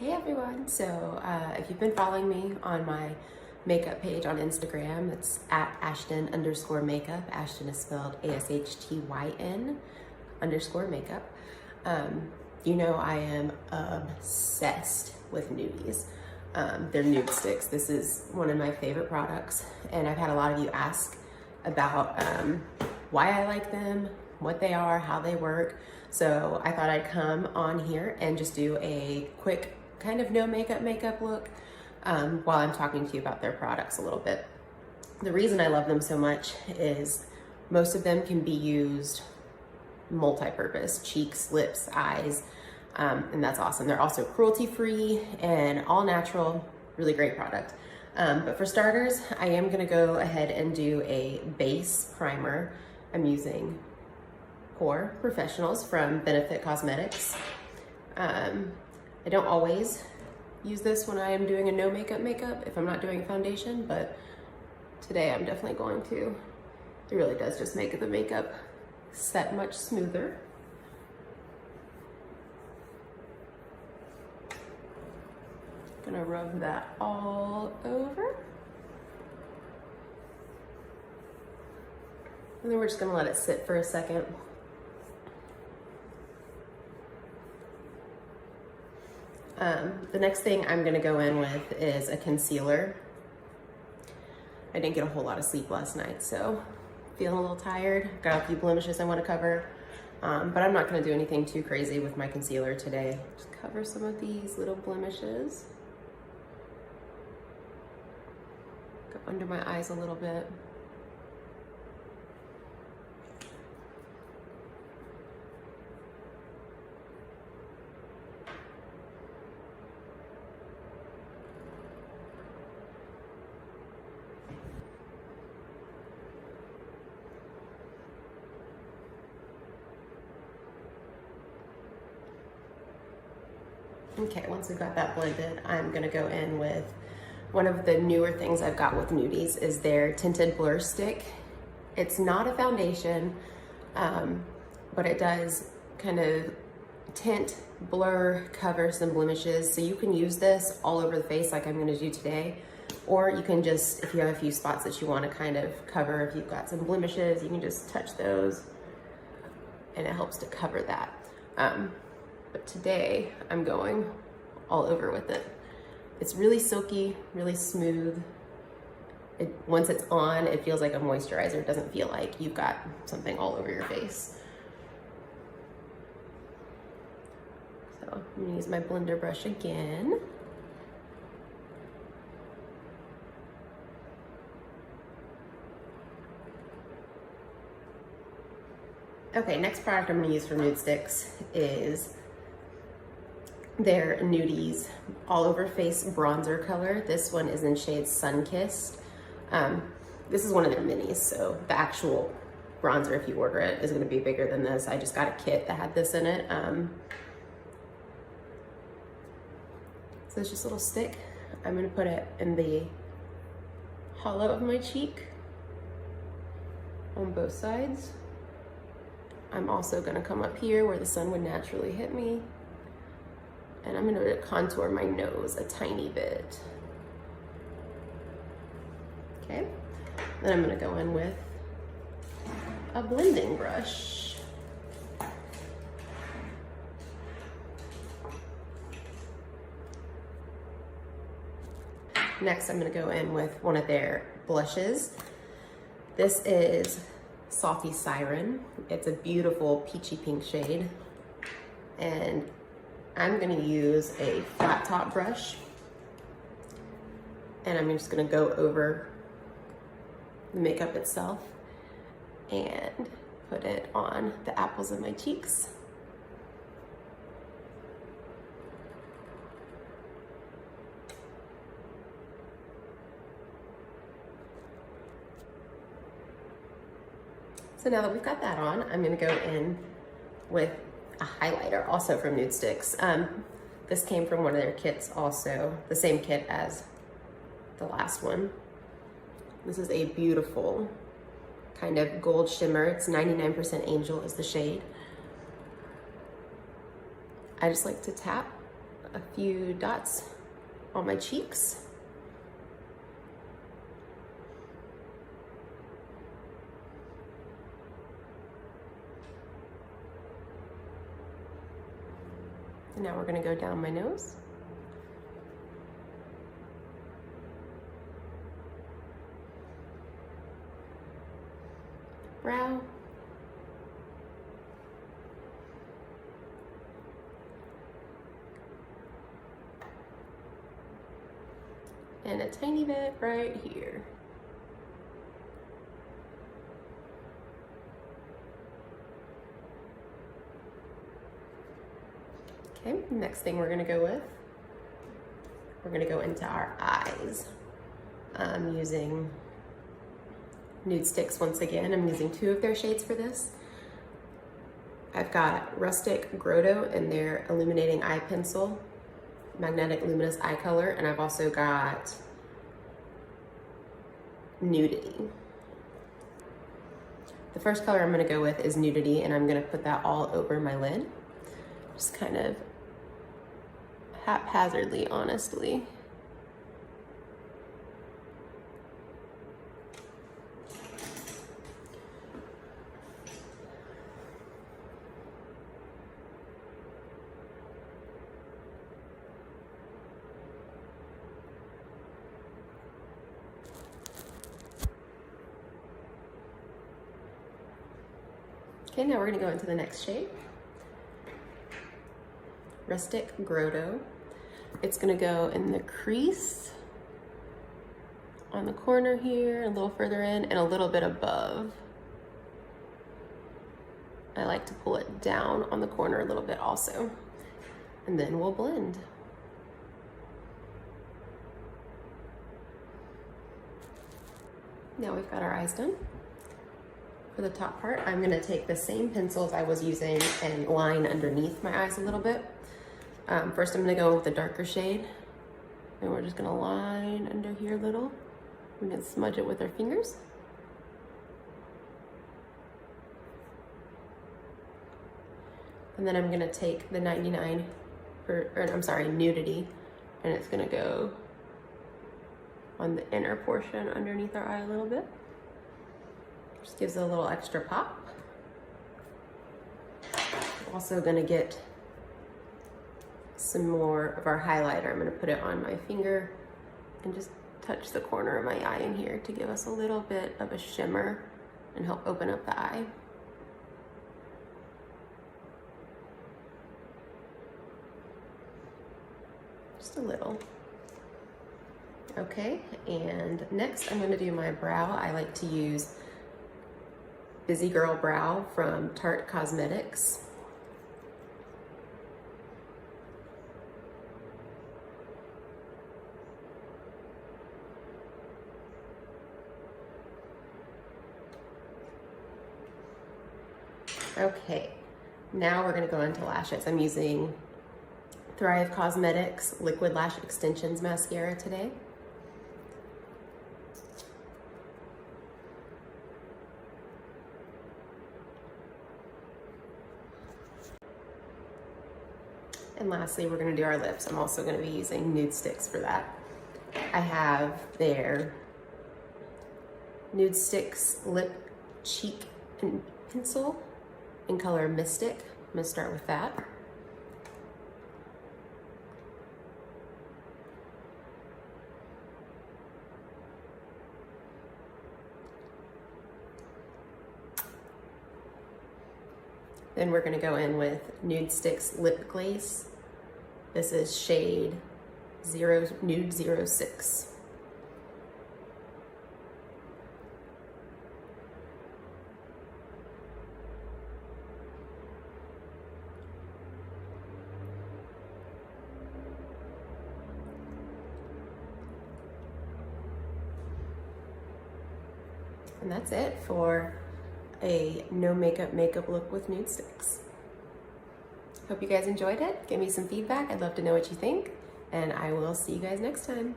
Hey everyone, so if you've been following me on my makeup page on Instagram, it's at Ashton_makeup. Ashton is spelled ASHTYN_makeup. You know I am obsessed with nudies. They're Nudestix. This is one of my favorite products, and I've had a lot of you ask about why I like them, what they are, how they work. So I thought I'd come on here and just do a quick kind of no makeup look while I'm talking to you about their products a little bit. The reason I love them so much is most of them can be used multi-purpose, cheeks, lips, eyes, and that's awesome. They're also cruelty-free and all natural, really great product. But for starters, I am gonna go ahead and do a base primer. I'm using Pore Professionals from Benefit Cosmetics. I don't always use this when I am doing a no makeup if I'm not doing foundation, but today I'm definitely going to. It really does just make the makeup set much smoother. Gonna rub that all over. And then we're just gonna let it sit for a second. The next thing I'm gonna go in with is a concealer. I didn't get a whole lot of sleep last night, so feeling a little tired. Got a few blemishes I wanna cover, but I'm not gonna do anything too crazy with my concealer today. Just cover some of these little blemishes. Go under my eyes a little bit. Okay, once we've got that blended, I'm gonna go in with one of the newer things I've got with Nudies is their Tinted Blur Stick. It's not a foundation, but it does kind of tint, blur, cover some blemishes. So you can use this all over the face like I'm gonna do today, or you can just, if you have a few spots that you wanna kind of cover, if you've got some blemishes, you can just touch those and it helps to cover that. But today I'm going all over with it. It's really silky, really smooth. Once it's on, it feels like a moisturizer. It doesn't feel like you've got something all over your face. So I'm gonna use my blender brush again. Okay, next product I'm gonna use from Nudestix is their Nudies All Over Face Bronzer Color. This one is in shade Sunkissed. This is one of their minis, so the actual bronzer, if you order it, is gonna be bigger than this. I just got a kit that had this in it. So it's just a little stick. I'm gonna put it in the hollow of my cheek on both sides. I'm also gonna come up here where the sun would naturally hit me, and I'm gonna contour my nose a tiny bit. Okay, then I'm gonna go in with a blending brush. Next, I'm gonna go in with one of their blushes. This is Salty Siren. It's a beautiful peachy pink shade. And I'm gonna use a flat top brush. And I'm just gonna go over the makeup itself and put it on the apples of my cheeks. So now that we've got that on, I'm gonna go in with a highlighter, also from Nudestix. This came from one of their kits also, the same kit as the last one. This is a beautiful kind of gold shimmer. It's 99% Angel is the shade. I just like to tap a few dots on my cheeks. And now we're gonna go down my nose. Brow. And a tiny bit right here. Okay, next thing we're gonna go with, we're gonna go into our eyes. I'm using Nudestix once again. I'm using 2 of their shades for this. I've got Rustic Grotto in their Illuminating Eye Pencil, Magnetic Luminous Eye Color, and I've also got Nudity. The first color I'm gonna go with is Nudity, and I'm gonna put that all over my lid. Just kind of haphazardly, honestly. Okay, now we're gonna go into the next shade. Rustic Grotto. It's gonna go in the crease, on the corner here, a little further in, and a little bit above. I like to pull it down on the corner a little bit also. And then we'll blend. Now we've got our eyes done. For the top part, I'm gonna take the same pencils I was using and line underneath my eyes a little bit. First I'm gonna go with a darker shade, and we're just gonna line under here a little. We can smudge it with our fingers. And then I'm gonna take the Nudity, and it's gonna go on the inner portion underneath our eye a little bit. Just gives it a little extra pop. Also gonna get some more of our highlighter. I'm gonna put it on my finger and just touch the corner of my eye in here to give us a little bit of a shimmer and help open up the eye. Just a little. Okay, and next I'm gonna do my brow. I like to use Busy Girl Brow from Tarte Cosmetics. Okay, now we're gonna go into lashes. I'm using Thrive Cosmetics Liquid Lash Extensions Mascara today. And lastly, we're gonna do our lips. I'm also gonna be using Nudestix for that. I have their Nudestix Lip Cheek and Pencil in color Mystic. I'm gonna start with that. Then we're gonna go in with Nudestix Lip Glaze. This is shade Nude 06. And that's it for a no makeup look with Nudestix. Hope you guys enjoyed it. Give me some feedback. I'd love to know what you think, and I will see you guys next time.